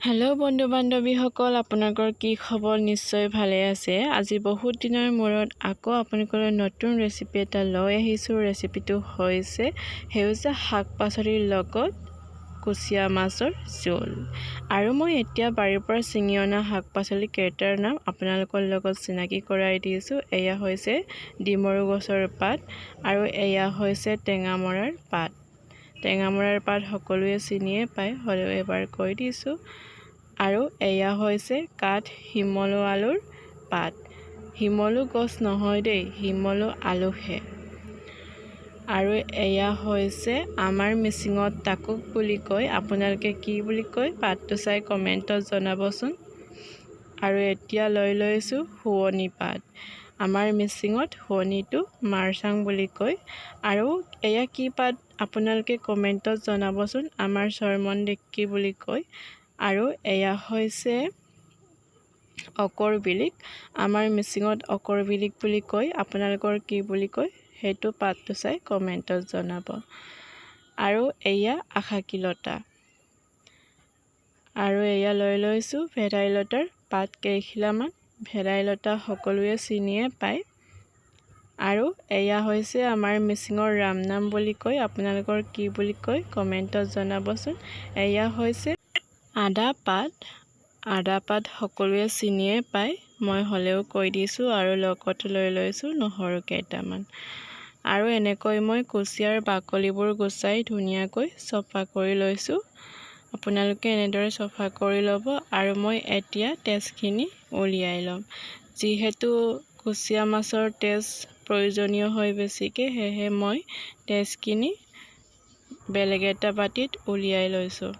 Hello' বন্ধু বান্ধৱীসকল, আপোনালোকৰ কি খবৰ? নিশ্চয় ভালে আছে। আজি বহুত দিনৰ মূৰত আকৌ আপোনালোকৰ নতুন ৰেচিপি এটা লৈ আহিছোঁ। ৰেচিপিটো হৈছে সেউজীয়া শাক পাচলিৰ লগত কুচিয়া মাছৰ জোল। আৰু মই এতিয়া বাৰীৰ পৰা ছিঙি অনা শাক পাচলি কেইটাৰ নাম আপোনালোকৰ লগত চিনাকি কৰাই দিছোঁ। এয়া হৈছে ডিমৰু গছৰ পাত আৰু এয়া হৈছে টেঙামৰাৰ পাত। টেঙামৰাৰ পাত সকলোৱে চিনিয়ে পায়, হ'লেও এবাৰ কৈ দিছোঁ। আৰু এয়া হৈছে কাঠ শিমলু আলুৰ পাত। শিমলু গছ নহয় দেই, শিমলু আলুহে। আৰু এয়া হৈছে আমাৰ মিচিঙত টাকুক বুলি কয়। আপোনালোকে কি বুলি কয় পাতটো চাই কমেণ্টত জনাবচোন। আৰু এতিয়া লৈ লৈছোঁ শুৱনি পাত। আমাৰ মিচিঙত শুৱনিটো মাৰচাং বুলি কয়। আৰু এয়া কি পাত আপোনালোকে কমেণ্টত জনাবচোন। আমাৰ চৰমনডেক্কি বুলি কয়। আৰু এয়া হৈছে অকৰ বিলিক। আমাৰ মিচিঙত অকৰ বিলিক বুলি কয়। আপোনালোকৰ কি বুলি কয় সেইটো পাতটো চাই কমেণ্টত জনাব। আৰু এয়া আশাকিলতা। আৰু এয়া লৈ লৈছোঁ ভেদাইলতাৰ পাত কেইখিলামান। ভেদাইলতা সকলোৱে চিনিয়ে পায়। আৰু এয়া হৈছে আমাৰ মিচিঙৰ ৰামনাম বুলি কয়। আপোনালোকৰ কি বুলি কয় কমেণ্টত জনাবচোন। এয়া হৈছে আদা পাত। আদা পাত সকলোৱে চিনিয়ে পায়, মই হ'লেও কৈ দিছোঁ। আৰু লগত লৈ লৈছোঁ নহৰু কেইটামান। আৰু এনেকৈ মই কুচিয়াৰ বাকলিবোৰ গুচাই ধুনীয়াকৈ চফা কৰি লৈছোঁ। আপোনালোকে এনেদৰে চফা কৰি ল'ব। আৰু মই এতিয়া তেজখিনি উলিয়াই ল'ম। যিহেতু কুচিয়া মাছৰ তেজ প্ৰয়োজনীয় হয় বেছিকৈ, সেয়েহে মই তেজখিনি বেলেগ এটা বাতিত উলিয়াই লৈছোঁ।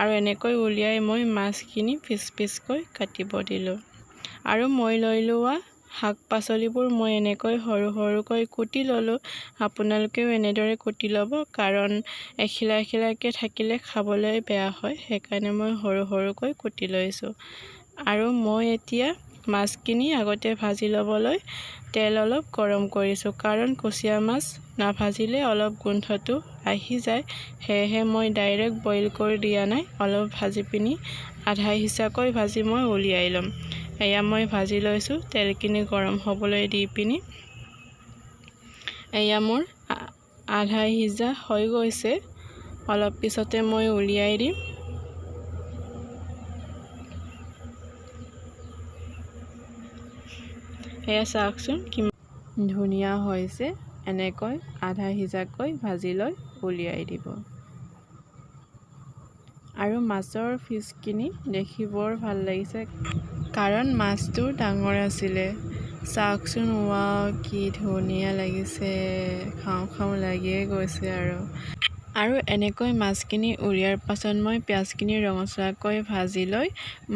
আৰু এনেকৈ উলিয়াই মই মাছখিনি পিচ পিচকৈ কাটিব দিলোঁ। আৰু মই লৈ লোৱা শাক পাচলিবোৰ মই এনেকৈ সৰু সৰুকৈ কুটি ল'লোঁ। আপোনালোকেও এনেদৰে কুটি ল'ব, কাৰণ এখিলা এখিলাকৈ থাকিলে খাবলৈ বেয়া হয়। সেইকাৰণে মই সৰু সৰুকৈ কুটি লৈছোঁ। আৰু মই এতিয়া মাছখিনি আগতে ভাজি ল'বলৈ তেল অলপ গৰম কৰিছোঁ, কাৰণ কুচিয়া মাছ নাভাজিলে অলপ গোন্ধটো আহি যায়। সেয়েহে মই ডাইৰেক্ট বইল কৰি দিয়া নাই, অলপ ভাজি পিনি আধা সিজাকৈ ভাজি মই উলিয়াই ল'ম। এয়া মই ভাজি লৈছোঁ তেলখিনি গৰম হ'বলৈ দি পিনি। এয়া মোৰ আধা সিজা হৈ গৈছে, অলপ পিছতে মই উলিয়াই দিম। এয়া চাওকচোন কিমান ধুনীয়া হৈছে। এনেকৈ আধা সিজাকৈ ভাজি লৈ উলিয়াই দিব। আৰু মাছৰ পিচখিনি দেখি বৰ ভাল লাগিছে, কাৰণ মাছটো ডাঙৰ আছিলে। চাওকচোন, ৱাও কি ধুনীয়া লাগিছে, খাওঁ খাওঁ লাগিয়ে গৈছে। আৰু এনেকৈ মাছখিনি উলিওৱাৰ পাছত মই পিঁয়াজখিনি ৰঙচুৱাকৈ ভাজি লৈ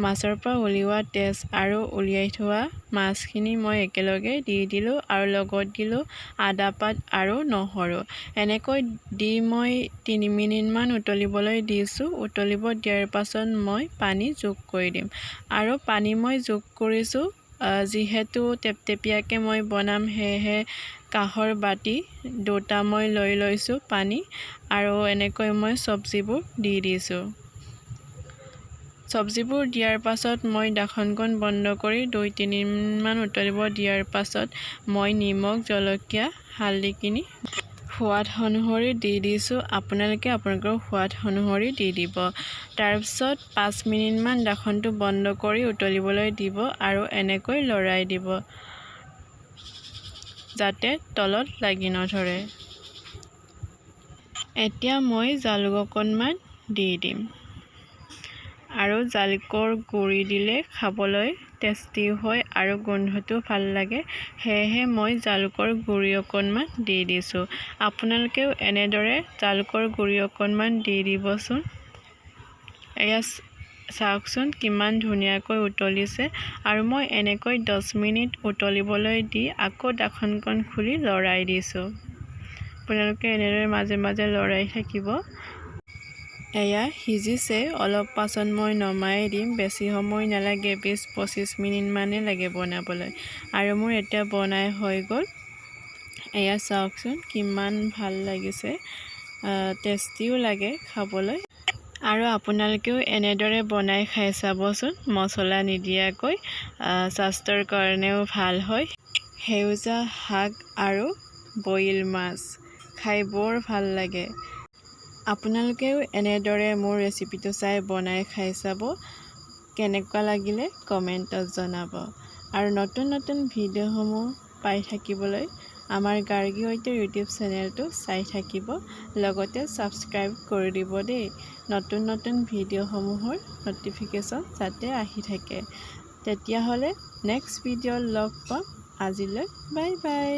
মাছৰ পৰা উলিওৱা তেজ আৰু উলিয়াই থোৱা মাছখিনি মই একেলগে দি দিলোঁ। আৰু লগত দিলোঁ আদা পাত আৰু নহৰু। এনেকৈ দি মই 3 মিনিটমান উতলিবলৈ দিছোঁ। উতলিব দিয়াৰ পাছত মই পানী যোগ কৰি দিম। আৰু পানী মই যোগ কৰিছোঁ, যিহেতু টেপটেপীয়াকৈ মই বনাম, সেয়েহে কাঁহৰ বাতি 2টা মই লৈ লৈছোঁ পানী। আৰু এনেকৈ মই চব্জিবোৰ দি দিছোঁ। চব্জিবোৰ দিয়াৰ পাছত মই ঢাকনখন বন্ধ কৰি 2-3 মিনিটমান উতলিব দিয়াৰ পাছত মই নিমখ, জলকীয়া, হালধিখিনি সোৱাদ অনুসৰি দি দিছোঁ। আপোনালোকে আপোনালোকৰ সোৱাদ অনুসৰি দি দিব। তাৰপিছত 5 মিনিটমান ঢাকনটো বন্ধ কৰি উতলিবলৈ দিব। আৰু এনেকৈ লৰাই দিব, যাতে তলত লাগি নধৰে। এতিয়া মই জালুক অকণমান দি দিম। আৰু জালুকৰ গুড়ি দিলে খাবলৈ টেষ্টি হয় আৰু গোন্ধটো ভাল লাগে, সেয়েহে মই জালুকৰ গুড়ি অকণমান দি দিছোঁ। আপোনালোকেও এনেদৰে জালুকৰ গুড়ি অকণমান দি দিবচোন। এয়া চাওকচোন কিমান ধুনীয়াকৈ উতলিছে। আৰু মই এনেকৈ 10 মিনিট উতলিবলৈ দি আকৌ ঢাকনখন খুলি লৰাই দিছোঁ। আপোনালোকে এনেদৰে মাজে মাজে লৰাই থাকিব। এয়া সিজিছে, অলপ পাছত মই নমাই দিম। বেছি সময় নালাগে, 20-25 মিনিটমানেই লাগে বনাবলৈ। আৰু মোৰ এতিয়া বনাই হৈ গ'ল। এয়া চাওকচোন কিমান ভাল লাগিছে, টেষ্টিও লাগে খাবলৈ। আৰু আপোনালোকেও এনেদৰে বনাই খাই চাবচোন, মছলা নিদিয়াকৈ। স্বাস্থ্যৰ কাৰণেও ভাল হয়। সেউজীয়া শাক আৰু বইল মাছ খাই বৰ ভাল লাগে। আপোনালোকেও এনেদৰে মোৰ ৰেচিপিটো চাই বনাই খাই চাব। কেনেকুৱা লাগিলে কমেণ্টত জনাব। আৰু নতুন নতুন ভিডিঅ'সমূহ পাই থাকিবলৈ আমাৰ গাৰ্গী ঐতিৰ ইউটিউব চেনেলটো চাই থাকিব। লগতে ছাবস্ক্ৰাইব কৰি দিব দেই, নতুন নতুন ভিডিঅ'সমূহৰ ন'টিফিকেশ্যন যাতে আহি থাকে। তেতিয়াহ'লে নেক্সট ভিডিঅ'ত লগ পাম। আজিলৈ বাই বাই।